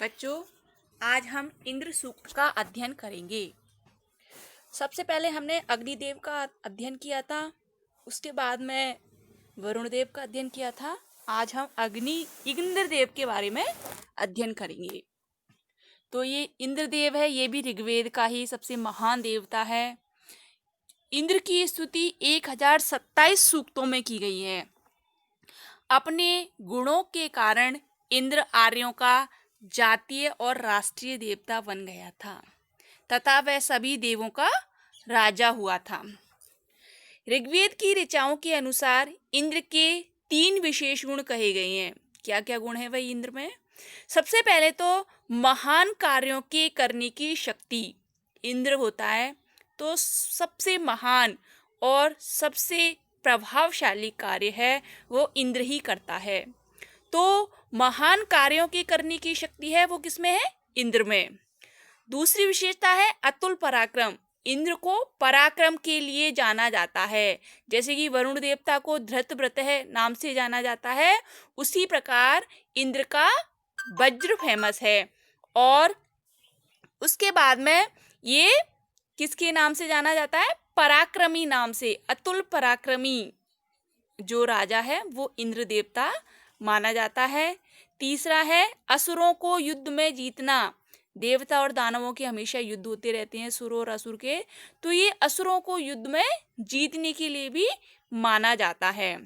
बच्चों, आज हम इंद्र सूक्त का अध्ययन करेंगे। सबसे पहले हमने अग्निदेव का अध्ययन किया था, उसके बाद में वरुण देव का अध्ययन किया था। आज हम इंद्र देव के बारे में अध्ययन करेंगे। तो ये इंद्र देव है, ये भी ऋग्वेद का ही सबसे महान देवता है। इंद्र की स्तुति 1027 सूक्तों में की गई है। अपने गुणों के कारण इंद्र आर्यों का जातीय और राष्ट्रीय देवता बन गया था तथा वह सभी देवों का राजा हुआ था। ऋग्वेद की ऋचाओं के अनुसार इंद्र के 3 विशेष गुण कहे गए हैं। क्या क्या गुण है वही इंद्र में? सबसे पहले तो महान कार्यों के करने की शक्ति। इंद्र होता है तो सबसे महान और सबसे प्रभावशाली कार्य है वो इंद्र ही करता है। तो महान कार्यों के करने की शक्ति है वो किसमें है? इंद्र में। दूसरी विशेषता है अतुल पराक्रम। इंद्र को पराक्रम के लिए जाना जाता है। जैसे कि वरुण देवता को धृतव्रत नाम से जाना जाता है, उसी प्रकार इंद्र का वज्र फेमस है। और उसके बाद में ये किसके नाम से जाना जाता है? पराक्रमी नाम से। अतुल पराक्रमी जो राजा है वो इंद्र देवता माना जाता है। तीसरा है असुरों को युद्ध में जीतना। देवता और दानवों के हमेशा युद्ध होते रहते हैं, सुर और असुर के। तो ये असुरों को युद्ध में जीतने के लिए भी माना जाता है।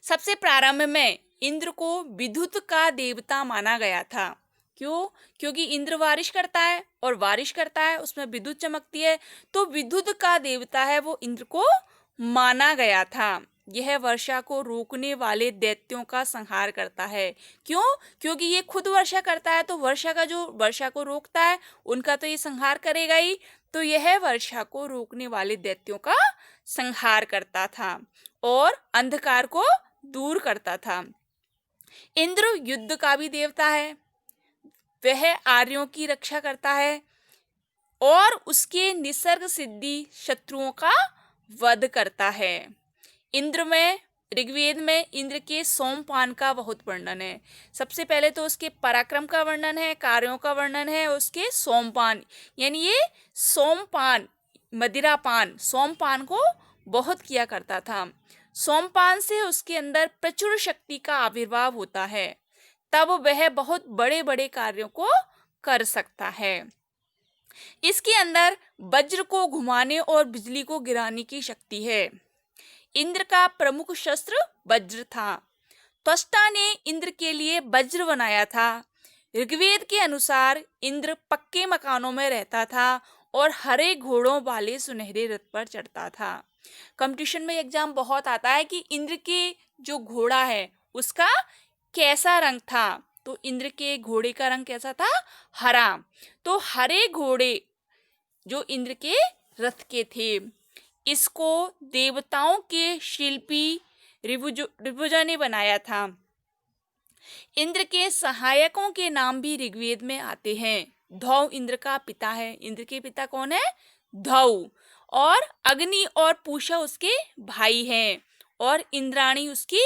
सबसे प्रारंभ में इंद्र को विद्युत का देवता माना गया था। क्यों? क्योंकि इंद्र बारिश करता है और बारिश करता है उसमें विद्युत चमकती है, तो विद्युत का देवता है वो इंद्र को माना गया था। यह वर्षा को रोकने वाले दैत्यों का संहार करता है। क्यों? क्योंकि ये खुद वर्षा करता है, तो वर्षा को रोकता है उनका तो ये संहार करेगा ही। तो यह वर्षा को रोकने वाले दैत्यों का संहार करता था और अंधकार को दूर करता था। इंद्र युद्ध का भी देवता है। वह आर्यों की रक्षा करता है और उसके निसर्ग सिद्धि शत्रुओं का वध करता है। इंद्र में ऋग्वेद में इंद्र के सोमपान का बहुत वर्णन है। सबसे पहले तो उसके पराक्रम का वर्णन है, कार्यों का वर्णन है, उसके सोमपान यानी ये सोमपान मदिरापान सोमपान को बहुत किया करता था। सोमपान से उसके अंदर प्रचुर शक्ति का आविर्भाव होता है, तब वह बहुत बड़े बड़े कार्यों को कर सकता है। इसके अंदर वज्र को घुमाने और बिजली को गिराने की शक्ति है। इंद्र का प्रमुख शस्त्र वज्र था। त्वष्टा ने इंद्र के लिए वज्र बनाया था। ऋग्वेद के अनुसार इंद्र पक्के मकानों में रहता था और हरे घोड़ों वाले सुनहरे रथ पर चढ़ता था। कंपटीशन में एग्जाम बहुत आता है कि इंद्र के जो घोड़ा है उसका कैसा रंग था। तो इंद्र के घोड़े का रंग कैसा था? हरा। तो हरे घोड़े जो इंद्र के रथ के थे, इसको देवताओं के शिल्पी ऋभुजा ने बनाया था। इंद्र के सहायकों के नाम भी ऋग्वेद में आते हैं। धौ इंद्र का पिता है। इंद्र के पिता कौन है? धौ। और अग्नि और पूषा उसके भाई हैं और इंद्राणी उसकी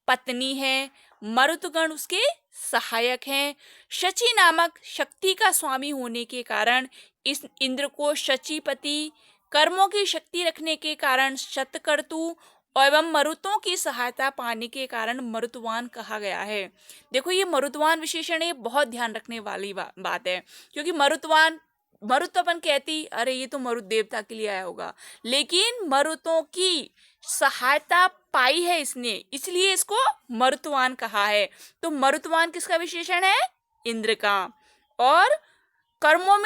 पत्नी है। मरुतगण उसके सहायक हैं। शची नामक शक्ति का स्वामी होने के कारण इस इंद्र को शचीपति, कर्मों की शक्ति रखने के कारण शतकर्तु एवं मरुतों की सहायता पाने के कारण मरुतवान कहा गया है। देखो ये मरुतवान विशेषण है, बहुत ध्यान रखने वाली बात है, क्योंकि मरुत तो अपन कहती अरे ये तो मरुत देवता के लिए आया होगा, लेकिन मरुतों की सहायता पाई है इसने, इसलिए इसको मरुतवान कहा है। तो मरुतवान किसका विशेषण है? इंद्र का। और कर्मों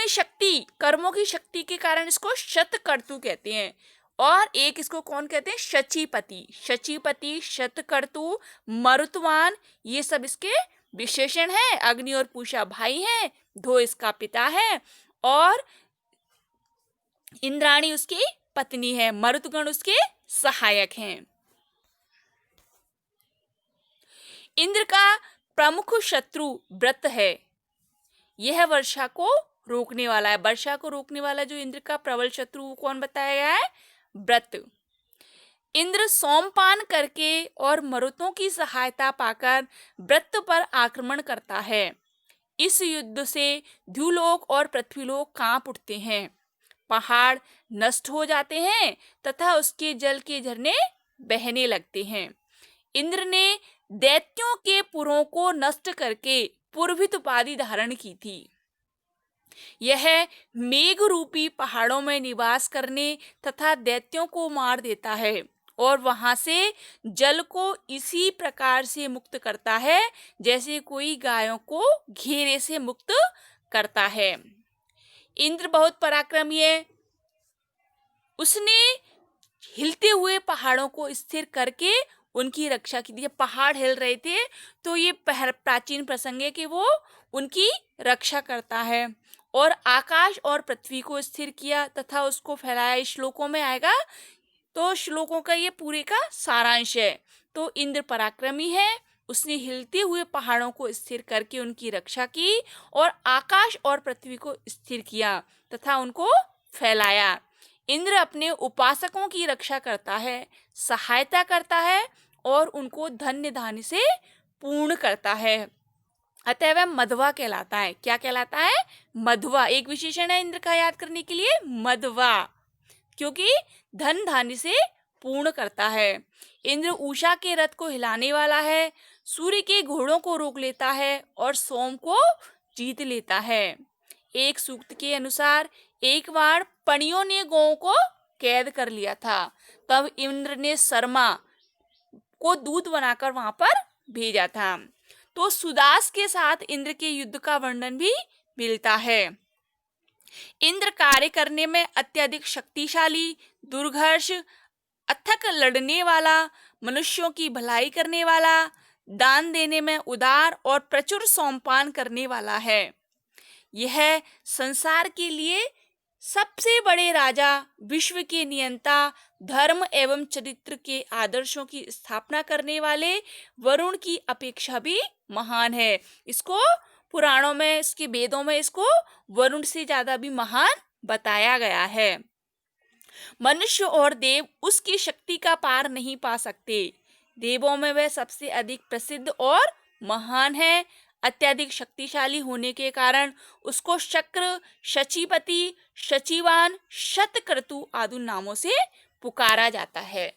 की शक्ति के कारण इसको शतकर्तु कहते हैं। और एक इसको कौन कहते हैं? शचीपति, शतकर्तु, मरुतवान, ये सब इसके विशेषण हैं। अग्नि और पूषा भाई हैं, धो इसका पिता है और इंद्राणी उसकी पत्नी है, मरुतगण उसके सहायक हैं। इंद्र का प्रमुख शत्रु व्रत है। यह वर्षा को रोकने वाला है। वर्षा को रोकने वाला जो इंद्र का प्रबल शत्रु कौन बताया गया है? व्रत। इंद्र सोमपान करके और मरुतों की सहायता पाकर व्रत पर आक्रमण करता है। इस युद्ध से ध्युलोक और पृथ्वीलोक कांप उठते हैं, पहाड़ नष्ट हो जाते हैं तथा उसके जल के झरने बहने लगते हैं। इंद्र ने दैत्यों के पुरों को नष्ट करके पुरभित उपाधि धारण की थी। यह मेघ रूपी पहाड़ों में निवास करने तथा दैत्यों को मार देता है और वहां से जल को इसी प्रकार से मुक्त करता है जैसे कोई गायों को घेरे से मुक्त करता है। इंद्र बहुत पराक्रमी है। उसने हिलते हुए पहाड़ों को स्थिर करके उनकी रक्षा की थी। जब पहाड़ हिल रहे थे तो ये प्राचीन प्रसंग है कि वो उनकी रक्षा करता है। और आकाश और पृथ्वी को स्थिर किया तथा उसको फैलाया। श्लोकों में आएगा, तो श्लोकों का ये पूरे का सारांश है। तो इंद्र पराक्रमी है, उसने हिलते हुए पहाड़ों को स्थिर करके उनकी रक्षा की और आकाश और पृथ्वी को स्थिर किया तथा उनको फैलाया। इंद्र अपने उपासकों की रक्षा करता है, सहायता करता है और उनको धन्य धान्य से पूर्ण करता है। अतः वह मध्वा कहलाता है। क्या कहलाता है? मध्वा। एक विशेषण है इंद्र का याद करने के लिए, मध्वा, क्योंकि धन धान्य से पूर्ण करता है। इंद्र उषा के रथ को हिलाने वाला है, सूर्य के घोड़ों को रोक लेता है और सोम को जीत लेता है। एक सूक्त के अनुसार एक बार पणियों ने गौओं को कैद कर लिया था, तब इंद्र ने शर्मा को दूत बनाकर वहां पर भेजा था। तो सुदास के साथ इंद्र के युद्ध का वर्णन भी मिलता है। इंद्र कार्य करने में अत्यधिक शक्तिशाली, दुर्धर्ष, अथक लड़ने वाला, मनुष्यों की भलाई करने वाला, दान देने में उदार और प्रचुर सोमपान करने वाला है। यह संसार के लिए सबसे बड़े राजा, विश्व के नियंता, धर्म एवं चरित्र के आदर्शों की स्थापना करने वाले वरुण की अपेक्षा भी महान है। इसको पुराणों में, इसके वेदों में इसको वरुण से ज्यादा भी महान बताया गया है। मनुष्य और देव उसकी शक्ति का पार नहीं पा सकते। देवों में वह सबसे अधिक प्रसिद्ध और महान है। अत्यधिक शक्तिशाली होने के कारण उसको शक्र, शचीपति, शचीवान, शतक्रतु आदि नामों से पुकारा जाता है।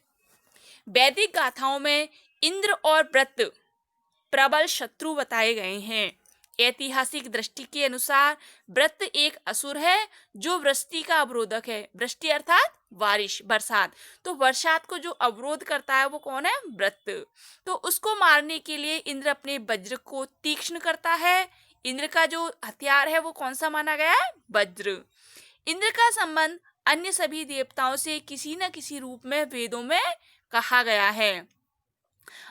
वैदिक गाथाओं में इंद्र और वृत्र प्रबल शत्रु बताए गए हैं। ऐतिहासिक दृष्टि के अनुसार वृत्र एक असुर है जो वृष्टि का अवरोधक है। वृष्टि अर्थात बारिश, बरसात। तो बरसात को जो अवरोध करता है वो कौन है? वृत्र। तो उसको मारने के लिए इंद्र अपने वज्र को तीक्ष्ण करता है। इंद्र का जो हथियार है वो कौन सा माना गया है? वज्र। इंद्र का संबंध अन्य सभी देवताओं से किसी न किसी रूप में वेदों में कहा गया है।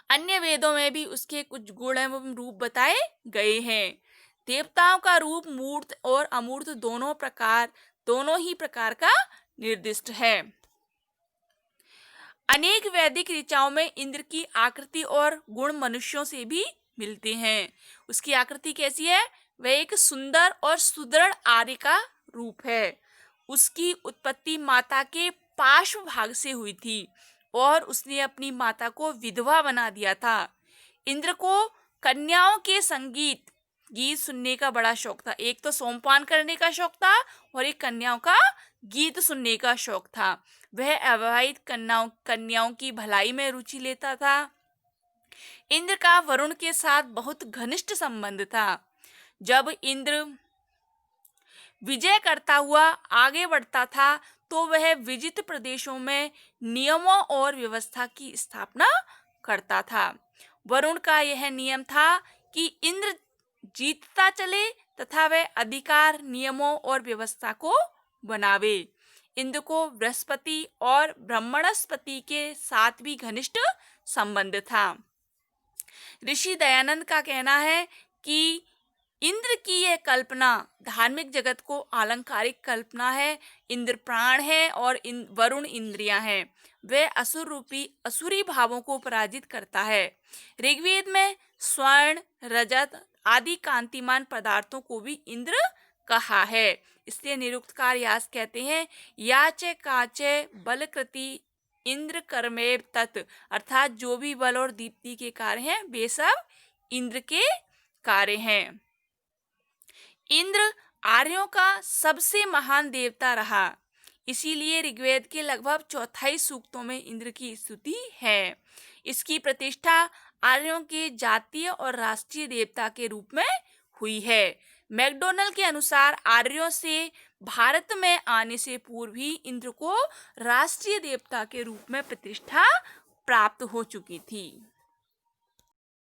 अन्य वेदों में भी उसके कुछ गुण एवं रूप बताए गए हैं। देवताओं का रूप मूर्त और अमूर्त दोनों ही प्रकार का निर्दिष्ट है। अनेक वैदिक ऋचाओं में इंद्र की आकृति और गुण मनुष्यों से भी मिलते हैं। उसकी आकृति कैसी है? वह एक सुंदर और सुदृढ़ आर्य का रूप है। उसकी उत्पत्ति माता के पार्श्व भाग से हुई थी और उसने अपनी माता को विधवा बना दिया था। इंद्र को कन्याओं के गीत सुनने का बड़ा शौक था। एक तो सोमपान करने का शौक था और एक कन्याओं का गीत सुनने का शौक था। वह अविवाहित कन्याओं की भलाई में रुचि लेता था। इंद्र का वरुण के साथ बहुत घनिष्ठ संबंध था। जब इंद्र विजय करता हुआ आगे बढ़ता था तो वह विजित प्रदेशों में नियमों और व्यवस्था की स्थापना करता था। वरुण का यह नियम था कि इंद्र जीतता चले तथा वह अधिकार, नियमों और व्यवस्था को बनावे। इंद्र को बृहस्पति और ब्रह्मणस्पति के साथ भी घनिष्ठ संबंध था। ऋषि दयानंद का कहना है कि इंद्र की यह कल्पना धार्मिक जगत को आलंकारिक कल्पना है। इंद्र प्राण है और वरुण इंद्रियां हैं। वह असुर रूपी असुरी भावों को पराजित करता है। ऋग्वेद में स्वर्ण, रजत आदि कांतिमान पदार्थों को भी इंद्र कहा है। इसलिए निरुक्तकार व्यास कहते हैं, याचे काचे बलकृति इंद्र कर्मेव तत्, अर्थात जो भी बल और दीप्ति के कार्य हैं वे सब इंद्र के कार्य हैं। इंद्र आर्यों का सबसे महान देवता रहा, इसीलिए ऋग्वेद के लगभग चौथाई सूक्तों में इंद्र की स्तुति है। इसकी प्रतिष्ठा आर्यों के जातीय और राष्ट्रीय देवता के रूप में हुई है। मैकडोनल के अनुसार आर्यों से भारत में आने से पूर्व ही इंद्र को राष्ट्रीय देवता के रूप में प्रतिष्ठा प्राप्त हो चुकी थी।